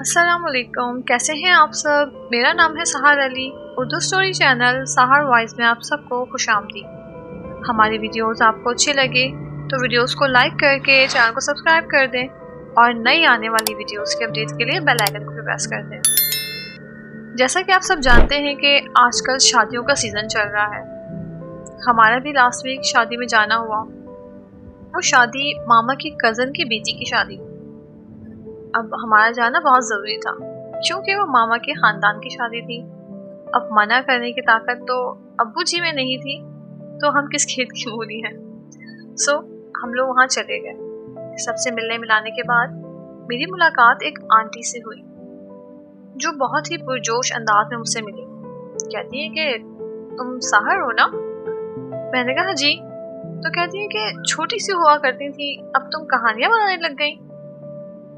अस्सलाम वालेकुम, कैसे हैं आप सब। मेरा नाम है सहार अली। उर्दू स्टोरी चैनल सहार वॉइस में आप सबको खुशामदीद। हमारी वीडियोस आपको अच्छी लगे तो वीडियोस को लाइक करके चैनल को सब्सक्राइब कर दें और नई आने वाली वीडियोस के अपडेट के लिए बेल आइकन को भी प्रेस कर दें। जैसा कि आप सब जानते हैं कि आजकल शादियों का सीज़न चल रहा है। हमारा भी लास्ट वीक शादी में जाना हुआ। वो शादी मामा की कज़न की बेटी की शादी। अब हमारा जाना बहुत ज़रूरी था क्योंकि वो मामा के ख़ानदान की शादी थी। अब मना करने की ताकत तो अब्बू जी में नहीं थी, तो हम किस खेत की मूली हैं। सो हम लोग वहाँ चले गए। सबसे मिलने मिलाने के बाद मेरी मुलाकात एक आंटी से हुई जो बहुत ही पुरजोश अंदाज में मुझसे मिली। कहती है कि तुम साहर हो ना। मैंने कहा जी। तो कहती है कि छोटी सी हुआ करती थी, अब तुम कहानियाँ बनाने लग गई।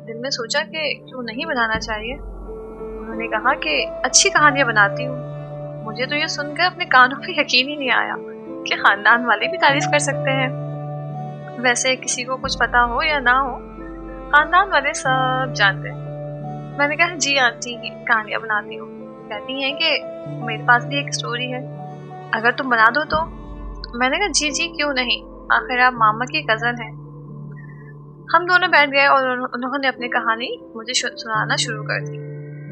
दिल में सोचा कि क्यों नहीं बनाना चाहिए। उन्होंने कहा कि अच्छी कहानियां बनाती हूँ। मुझे तो ये सुनकर अपने कानों पे यकीन ही नहीं आया कि खानदान वाले भी तारीफ कर सकते हैं। वैसे किसी को कुछ पता हो या ना हो, खानदान वाले सब जानते हैं। मैंने कहा जी आंटी, कहानियां बनाती हूँ। कहती हैं कि मेरे पास भी एक स्टोरी है, अगर तुम बना दो तो। मैंने कहा जी जी क्यों नहीं, आखिर आप मामा की कज़न हैं। हम दोनों बैठ गए और उन्होंने अपनी कहानी मुझे सुनाना शुरू कर दी।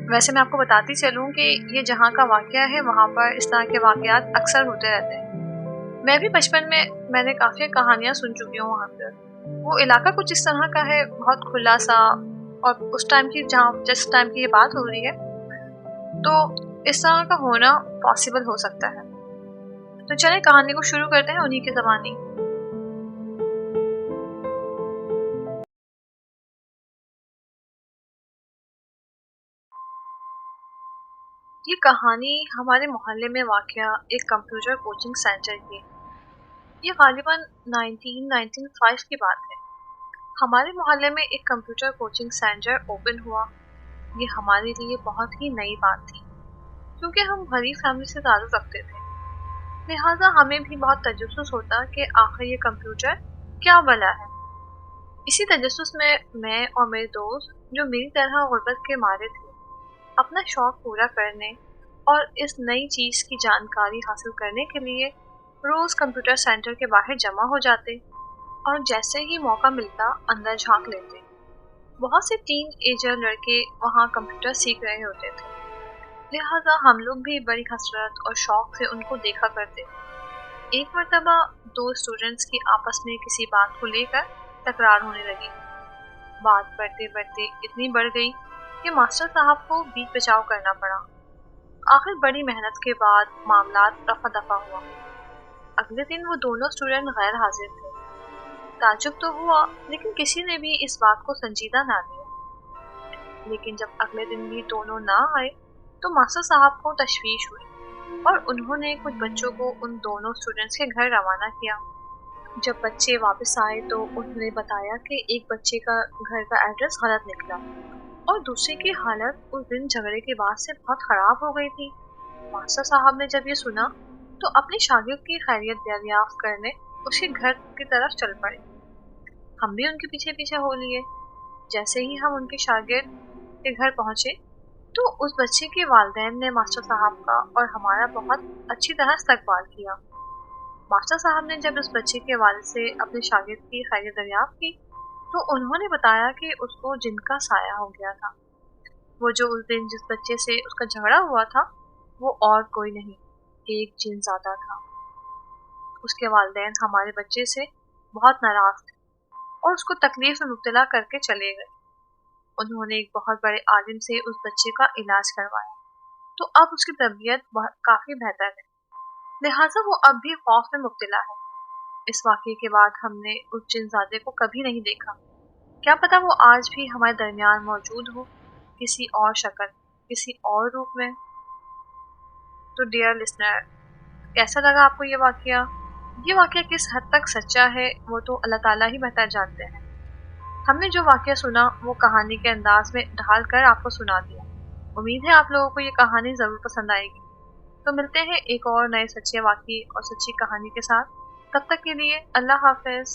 वैसे मैं आपको बताती चलूँ कि ये जहाँ का वाक़या है वहाँ पर इस तरह के वाक़यात अक्सर होते रहते हैं। मैं भी बचपन में मैंने काफ़ी कहानियाँ सुन चुकी हूँ वहाँ पर। वो इलाका कुछ इस तरह का है, बहुत खुला सा, और उस टाइम की जिस टाइम की ये बात हो रही है तो इस तरह का होना पॉसिबल हो सकता है। तो चलें कहानी को शुरू करते हैं उन्हीं की ज़बानी। ये कहानी हमारे मोहल्ले में वाक़या एक कंप्यूटर कोचिंग सेंटर की। ये ग़ालिबन 1995 की बात है। हमारे मोहल्ले में एक कंप्यूटर कोचिंग सेंटर ओपन हुआ। ये हमारे लिए बहुत ही नई बात थी क्योंकि हम गरीब फैमिली से ताल्लुक़ रखते थे। लिहाजा हमें भी बहुत तजस्सुस होता कि आखिर ये कंप्यूटर क्या भला है। इसी तजस्सुस में मैं और मेरे दोस्त जो मेरी तरह गुर्बत के मारे थे, अपना शौक़ पूरा करने और इस नई चीज़ की जानकारी हासिल करने के लिए रोज़ कंप्यूटर सेंटर के बाहर जमा हो जाते और जैसे ही मौका मिलता अंदर झांक लेते। बहुत से टीन एजर लड़के वहाँ कंप्यूटर सीख रहे होते थे, लिहाजा हम लोग भी बड़ी हसरत और शौक़ से उनको देखा करते। एक मरतबा दो स्टूडेंट्स की आपस में किसी बात को लेकर तकरार होने लगी। बात बढ़ते बढ़ते इतनी बढ़ गई कि मास्टर साहब को बीच बचाव करना पड़ा। आखिर बड़ी मेहनत के बाद मामला रफा दफा हुआ। अगले दिन वो दोनों स्टूडेंट गैर हाजिर थे। ताज्जुब तो हुआ, लेकिन किसी ने भी इस बात को संजीदा ना लिया। लेकिन जब अगले दिन भी दोनों ना आए तो मास्टर साहब को तशवीश हुई और उन्होंने कुछ बच्चों को उन दोनों स्टूडेंट्स के घर रवाना किया। जब बच्चे वापस आए तो उन्होंने बताया कि एक बच्चे का घर का एड्रेस गलत निकला और दूसरे की हालत उस दिन झगड़े के बाद से बहुत ख़राब हो गई थी। मास्टर साहब ने जब ये सुना तो अपने शागिर्द की खैरियत दरियाफ्त करने उसके घर की तरफ चल पड़े। हम भी उनके पीछे पीछे हो लिए। जैसे ही हम उनके शागिर्द के घर पहुंचे तो उस बच्चे के वालिदैन ने मास्टर साहब का और हमारा बहुत अच्छी तरह इस्तकबाल किया। मास्टर साहब ने जब उस बच्चे के वालिद से अपने शागिर्द की खैरियत दरियाफ्त की तो उन्होंने बताया कि उसको जिन का साया हो गया था। वो जो उस दिन जिस बच्चे से उसका झगड़ा हुआ था वो और कोई नहीं, एक जिनज़ादा था। उसके वालिदैन हमारे बच्चे से बहुत नाराज़ थे और उसको तकलीफ में मुब्तला करके चले गए। उन्होंने एक बहुत बड़े आलिम से उस बच्चे का इलाज करवाया तो अब उसकी तबीयत काफ़ी बेहतर है, लिहाजा वो अब भी खौफ में मुब्तला है। इस वाक़ये के बाद हमने उस जिनज़ादे को कभी नहीं देखा। क्या पता वो आज भी हमारे दरमियान मौजूद हो, किसी और शक्ल, किसी और रूप में। तो डियर लिसनर, कैसा लगा आपको ये वाक़या? ये वाक़या किस हद तक सच्चा है वो तो अल्लाह ताला ही बेहतर जानते हैं। हमने जो वाक़या सुना वो कहानी के अंदाज में ढाल कर आपको सुना दिया। उम्मीद है आप लोगों को ये कहानी ज़रूर पसंद आएगी। तो मिलते हैं एक और नए सच्चे वाक़ये और सच्ची कहानी के साथ। तब तक के लिए अल्लाह हाफ़िज़।